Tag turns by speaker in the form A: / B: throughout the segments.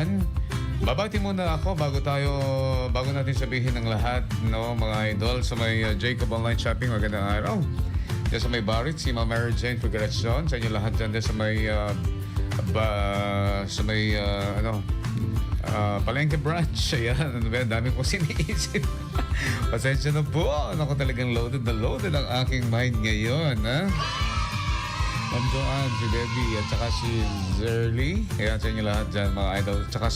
A: yan. Babati muna ako bago natin sabihin ng lahat, no, mga idol. Sa may Jacob Online Shopping, magandang araw. Diyan sa may Barrett, si Ma'am Mary Jane Figuerazon. Sa inyo lahat dyan sa may Palengke branch. Ayan, ano ba, dami ko siniisip. Pasensya na po. Ako talagang loaded ang aking mind ngayon, ha? Ma'am Joanne, si Debbie, at saka si Zerly. Ayan, sa inyo lahat dyan, mga idol. At saka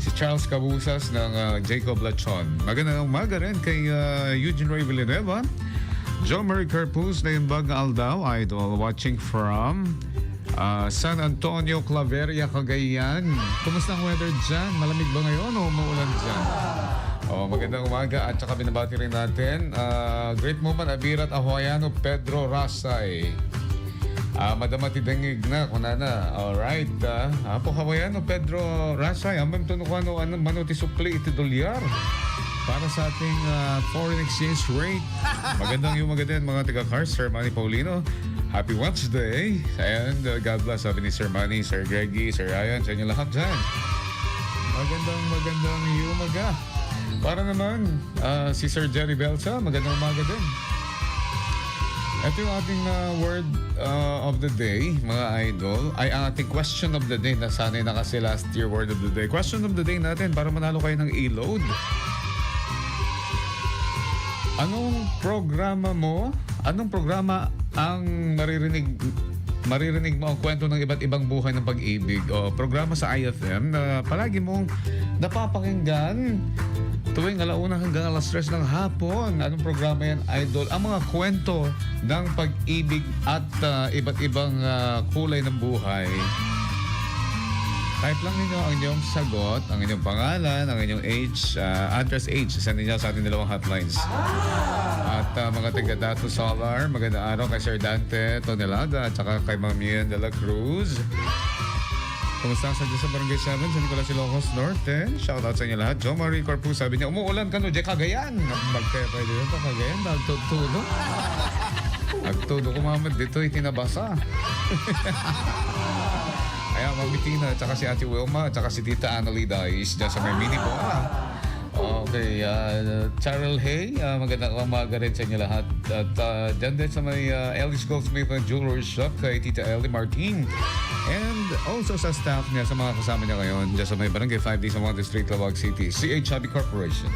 A: si Charles Cabusas ng Jacob Lachon. Magandang umaga rin kay Eugene Ray Villanueva. Joe Marie Carpus na yung Bag Aldao, idol, watching from San Antonio, Claveria, Cagayan. Kumusta ang weather dyan? Malamig ba ngayon o maulan dyan? Magandang umaga at saka binabati rin natin Great Movement Abirat Ahoyano Pedro Rasay. Madama tidengig na kunana. Alright. Apo Hawaiano Pedro Rasay. Amam tunukano manuti supli iti dolyar para sa ating foreign exchange rate. Magandang yung magandang mga taga-cars, Sir Manny Paulino. Happy Wednesday. And God bless, sabi ni Sir Manny, Sir Greggy, Sir Ryan, sa inyo lahat dyan. Magandang umaga. Para naman, si Sir Jerry Belsa, magandang umaga din. Ito yung ating word of the day, mga idol. Ay, ang ating question of the day na sana'y nakasi last year word of the day. Question of the day natin para manalo kayo ng e-load. Anong programa mo? Anong programa ang maririnig mo ang kwento ng iba't ibang buhay ng pag-ibig o programa sa IFM na palagi mong napapakinggan tuwing alauna hanggang alas 3 ng hapon? Anong programa yan, idol? Ang mga kwento ng pag-ibig at iba't ibang kulay ng buhay. Type lang ninyo ang inyong sagot, ang inyong pangalan, ang inyong age, address age. Send ninyo sa ating dalawang hotlines. At mga taga-Dato Solar, magandang araw kay Sir Dante Tonelaga at saka kay Ma'am Ian de la Cruz. Kumusta sa dyan sa Barangay 7 sa Nicolas Ilocos Norte? Shoutout sa inyo lahat. Joe Marie Corpus, sabi niya, umuulan ka no, Jay Cagayan. Magkaya pwede yun ito, Cagayan. Nagtutulo. Nagtulo ko mamad dito, itinabasa. Ayan, Mami Tina, at saka si Ate Wilma, at saka si Tita Annalida is dyan sa may mini bola. Okay, Charles Hay, magandang umaga rin sa inyo lahat. At dyan din sa may Ellie's Goldsmith and Jewelry Shop kay Tita Ellie Martin. And also sa staff niya, sa mga kasama niya ngayon, dyan sa may Barangay 5D sa Monte Street, Lawag City, CH Hobby Corporation.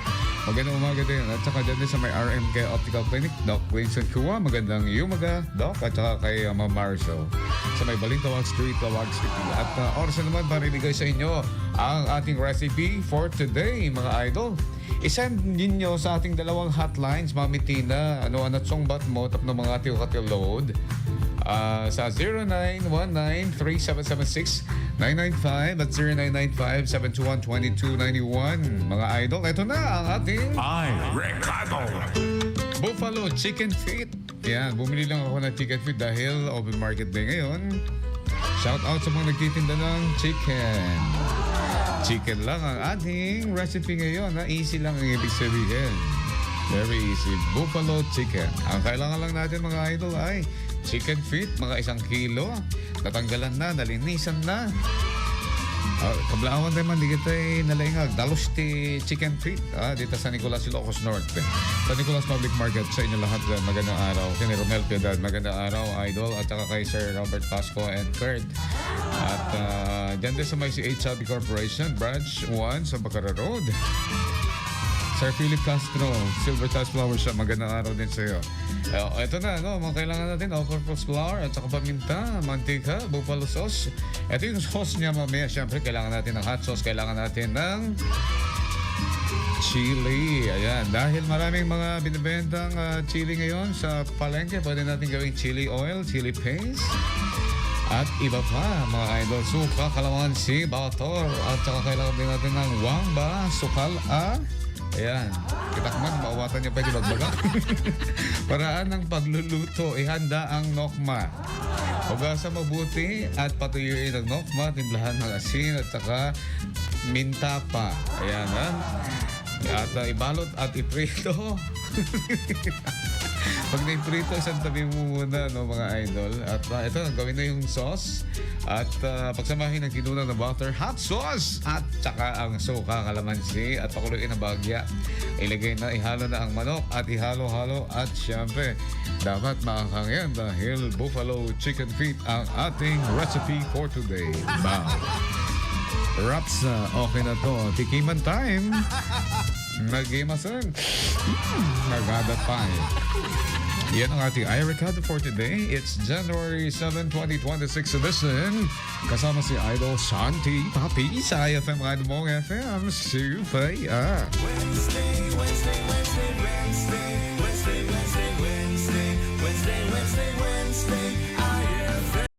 A: Magandang umaga din. At saka dyan din sa may RMK Optical Clinic, Doc Winston Kua. Magandang umaga, Doc. At saka kay Ma'am Marcel sa may Balintawak Street, Lawag City. At oras na naman para ibigay sa inyo ang ating recipe for today, mga idol. I-send ninyo sa ating dalawang hotlines, Mami Tina, ano song bat mo, tap ng mga tiyo load. Sa 0919-3776-995 at 0995-721-2291. Mga idol, ito na ang ating
B: Recado
A: Buffalo Chicken Feet. Yan, bumili lang ako ng chicken feet dahil open market day ngayon. Shout out sa mga nagtitinda ng chicken. Chicken lang ang ating recipe ngayon. Easy lang ang ibig sabihin. Very easy. Buffalo chicken. Ang kailangan lang natin, mga idol, ay chicken feet, mga 1 kilo. Natanggalan na, nalinisan na. Kablawan tayo man, di kita nalaingag. Dalos ti chicken feet dito sa Nicolas Ilocos Norte. Sa Nicolas Public Market, sa inyo lahat, magandang araw. Kini Romel Piedad, magandang araw, idol. At saka kay Sir Robert Pasco and Kurt. At dyan din sa may CH Hobby Corporation, Branch 1 sa Bacara Road. Sir Philip Castro, Silver Touch Flower Shop, magandang araw din sa iyo. Ito na, mga kailangan natin, all-purpose flour, at saka paminta, mantika, buffalo sauce. Ito yung sauce niya mamaya. Siyempre, kailangan natin ng hot sauce, kailangan natin ng chili. Ayan, dahil maraming mga binibentang chili ngayon sa palengke, pwede natin gawing chili oil, chili paste, at iba pa, mga idol. Suka, kalamansi, bator, at saka kailangan din natin ng wangba, sukal, ayan, kitakman, maawatan niya pwede magbaga. Paraan ng pagluluto, ihanda ang nokma. Hugasan mabuti at patuyuin ang nokma, timplahan ng asin at saka minta pa. Ayan, At ibalot at iprito. Pag na-prito, isang tabi mo muna, no, mga idol. At ito, gawin na yung sauce. At pagsamahin ng kinuna na butter, hot sauce. At saka ang suka, kalamansi. At pakuluin ang bagya. Ilagay na, ihalo na ang manok. At ihalo-halo. At syempre, dapat maanghang yan dahil buffalo chicken feet ang ating recipe for today. Wow. Raps na, okay na to. Tikiman time. Nag-imasan. Nagadat pa eh. Yan ang ating iRecado for today. It's January 7, 2026 edition. Kasama si Idol Shanti Papi sa IFM Radmong FM. Super.
B: Wednesday.